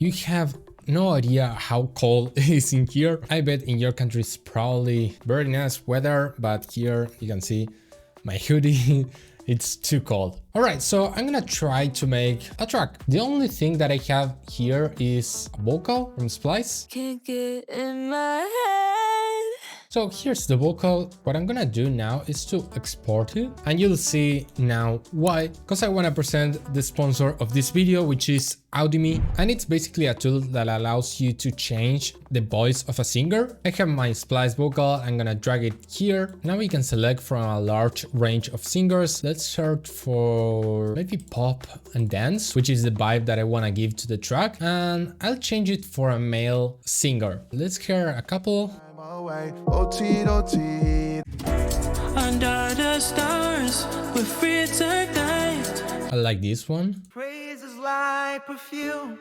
You have no idea how cold it is in here. I bet in your country it's probably very nice weather, but here you can see my hoodie. It's too cold. All right, so I'm gonna try to make a track. The only thing that I have here is a vocal from Splice. Can't get in my head. So here's the vocal. What I'm gonna do now is to export it, and you'll see now why. Because I wanna present the sponsor of this video, which is Audimee, and it's basically a tool that allows you to change the voice of a singer. I have my splice vocal. I'm gonna drag it here. Now we can select from a large range of singers. Let's search for maybe pop and dance, which is the vibe that I wanna give to the track, and I'll change it for a male singer. Let's hear a couple. Under the stars, we're free tonight. I like this one. Praises like perfume.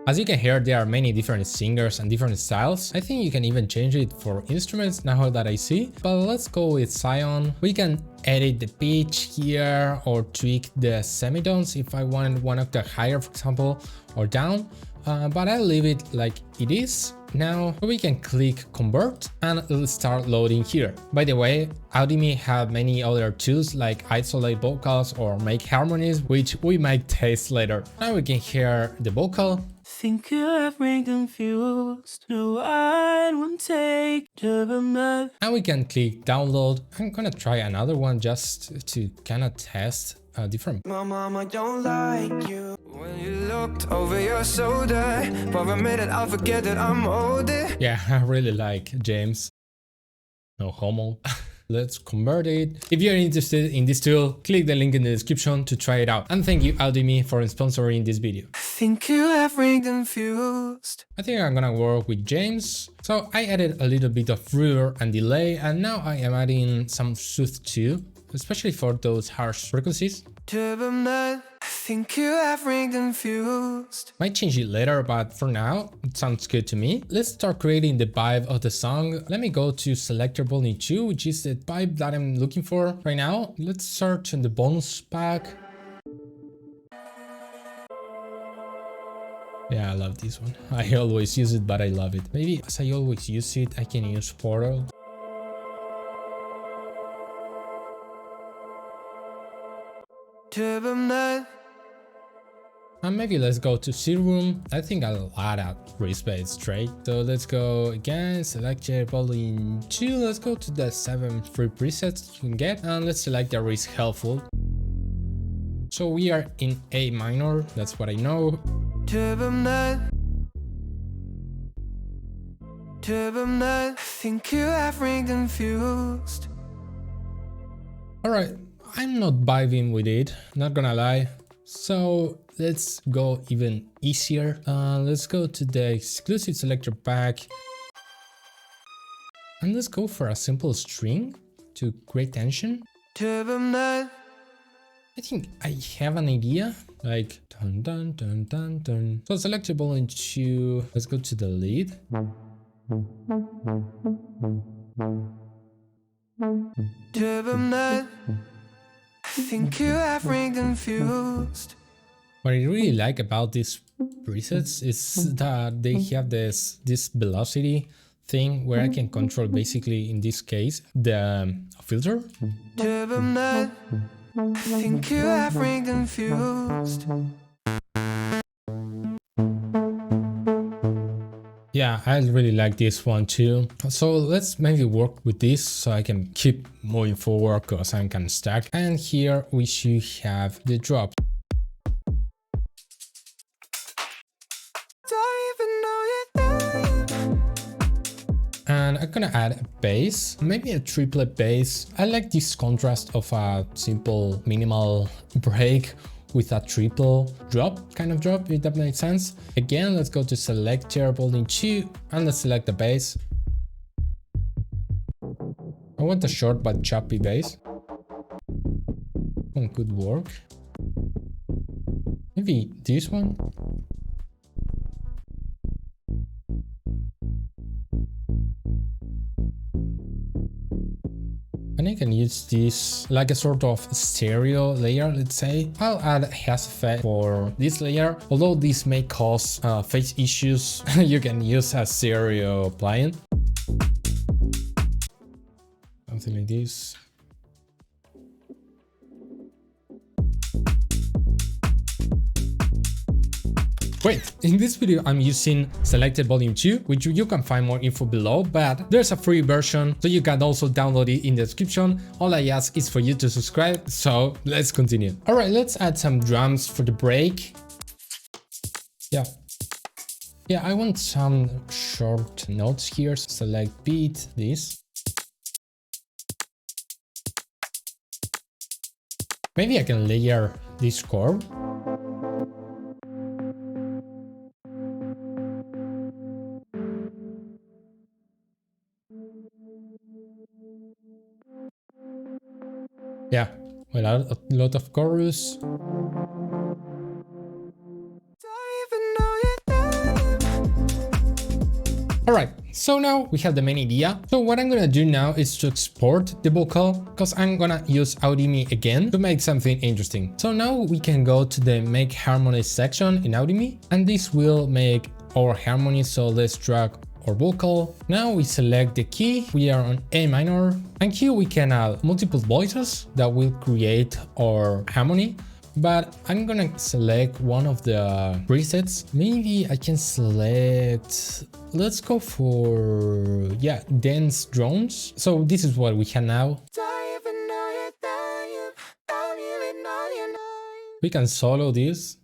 As you can hear, there are many different singers and different styles. I think you can even change it for instruments now that I see. But let's go with Scion. We can edit the pitch here or tweak the semitones if I want one octave higher, for example, or down. But I'll leave it like it is. Now we can click convert and it'll start loading here. By the way, Audimee have many other tools like isolate vocals or make harmonies, which we might test later. Now we can hear the vocal. Think you have been confused. No, I won't take to the map. And we can click download. I'm gonna try another one just to kind of test a different. My mama don't like you. When you looked over your shoulder, for a minute I'll forget that I'm older. Yeah, I really like James. No homo. Let's convert it. If you're interested in this tool, click the link in the description to try it out. And thank you Audimee for sponsoring this video. Think you have been confused. I think I'm gonna work with James. So I added a little bit of reverb and delay, and now I am adding some sooth too, especially for those harsh frequencies. Think you have been confused. Might change it later, but for now, it sounds good to me. Let's start creating the vibe of the song. Let me go to selector volume 2, which is the vibe that I'm looking for right now. Let's search in the bonus pack. Yeah, I love this one. I always use it, but I love it. Maybe as I always use it, I can use Portal. And maybe let's go to Serum. I think I'll add a respace straight. So let's go again, select volume 2. Let's go to the 7 free presets you can get, and let's select the risk helpful. So we are in A minor, that's what I know. Think you have been confused. Alright, I'm not vibing with it, not gonna lie. So let's go even easier. Let's go to the exclusive selector pack. And let's go for a simple string to create tension. I think I have an idea, like dun dun dun dun dun. So selectable into, let's go to the lead. Think you have been confused. What I really like about these presets is that they have this velocity thing where I can control, basically in this case, the filter. Think you have been confused. Yeah, I really like this one too. So let's maybe work with this so I can keep moving forward because I'm kind of stuck. And here we should have the drop. And I'm gonna add a bass, maybe a triplet bass. I like this contrast of a simple minimal break with a triple drop, kind of drop, if that makes sense. Again, let's go to selector volume 2 and let's select the bass. I want a short but choppy bass. One could work. Maybe this one. And I can use this like a sort of stereo layer, let's say. I'll add a haze effect for this layer. Although this may cause phase issues, you can use a stereo plugin. Something like this. Wait, in this video I'm using selected volume 2, which you can find more info below, but there's a free version, so you can also download it in the description. All I ask is for you to subscribe, so let's continue. Alright, let's add some drums for the break. Yeah, I want some short notes here, so select beat, this. Maybe I can layer this chord. Yeah, without a lot of chorus. Alright, so now we have the main idea. So what I'm gonna do now is to export the vocal, because I'm gonna use Audimee again to make something interesting. So now we can go to the make harmonies section in Audimee, and this will make our harmonies. So let's drag our vocal. Now we select the key, we are on A minor, and here we can add multiple voices that will create our harmony. But I'm gonna select one of the presets. Maybe I can select, let's go for, yeah, dance drones. So this is what we have now. We can solo this.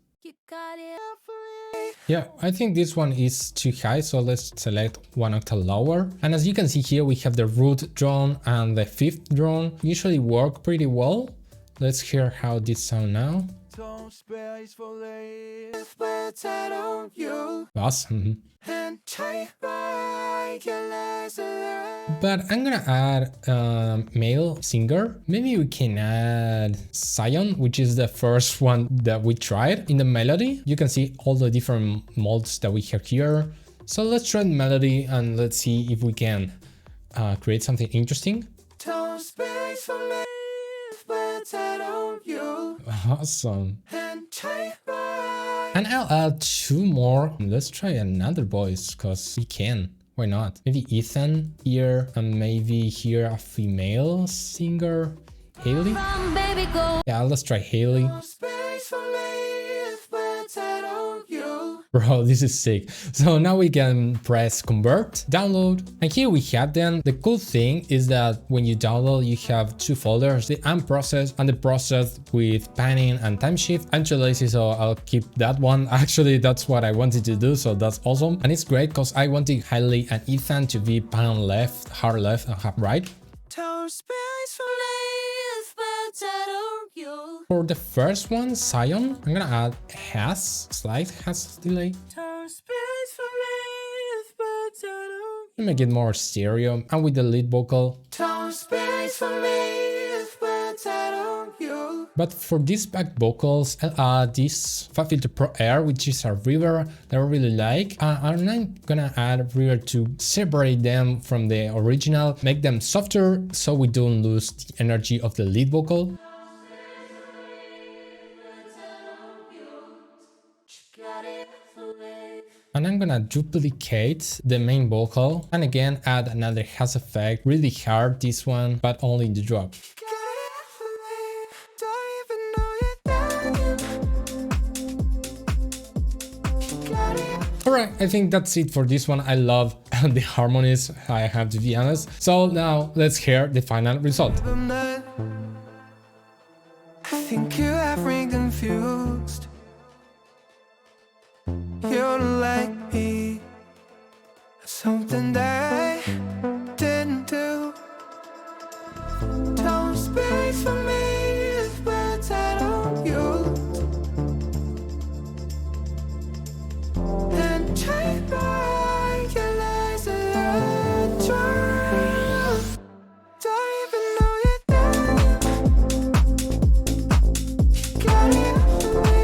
Yeah, I think this one is too high, so let's select one octave lower. And as you can see here, we have the root drone and the fifth drone. Usually work pretty well. Let's hear how this sound now. Awesome. But I'm gonna add male singer. Maybe we can add Zion, which is the first one that we tried. In the melody, you can see all the different modes that we have here. So let's try the melody and let's see if we can create something interesting. Awesome. And I'll add two more. Let's try another voice, because we can. Why not? Maybe Ethan here, and maybe here a female singer, Haley. Yeah, let's try Haley. Bro, this is sick. So now we can press convert, download, and here we have them. The cool thing is that when you download, you have two folders, the unprocessed and the processed with panning and time shift. I'm too lazy, so I'll keep that one. Actually, that's what I wanted to do, so that's awesome. And it's great because I wanted Hailey and Ethan to be pan left, hard left, and hard right. For the first one, Zion, I'm gonna add haze, slight haze delay. To make it more stereo, and with the lead vocal. But for these back vocals, I'll add this FabFilter Pro Air, which is a reverb that I really like. And I'm gonna add a reverb to separate them from the original, make them softer so we don't lose the energy of the lead vocal. And I'm gonna duplicate the main vocal and again add another haze effect, really hard this one, but only in the drop. Alright, I think that's it for this one. I love the harmonies, I have to be honest. So now let's hear the final result. I think you have me confused. You don't like me. Something that I didn't do. Don't speak for me if words I don't use. And try by your lies and your truth. Don't even know you're there. Got it for me.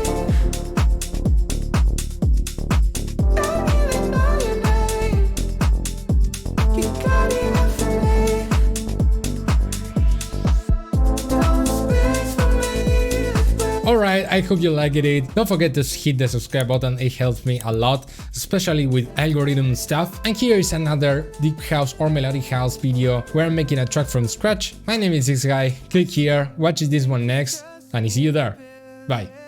I hope you liked it. Don't forget to hit the subscribe button, it helps me a lot, especially with algorithm stuff. And here is another deep house or melodic house video where I'm making a track from scratch. My name is this guy, click here, watch this one next, and see you there. Bye.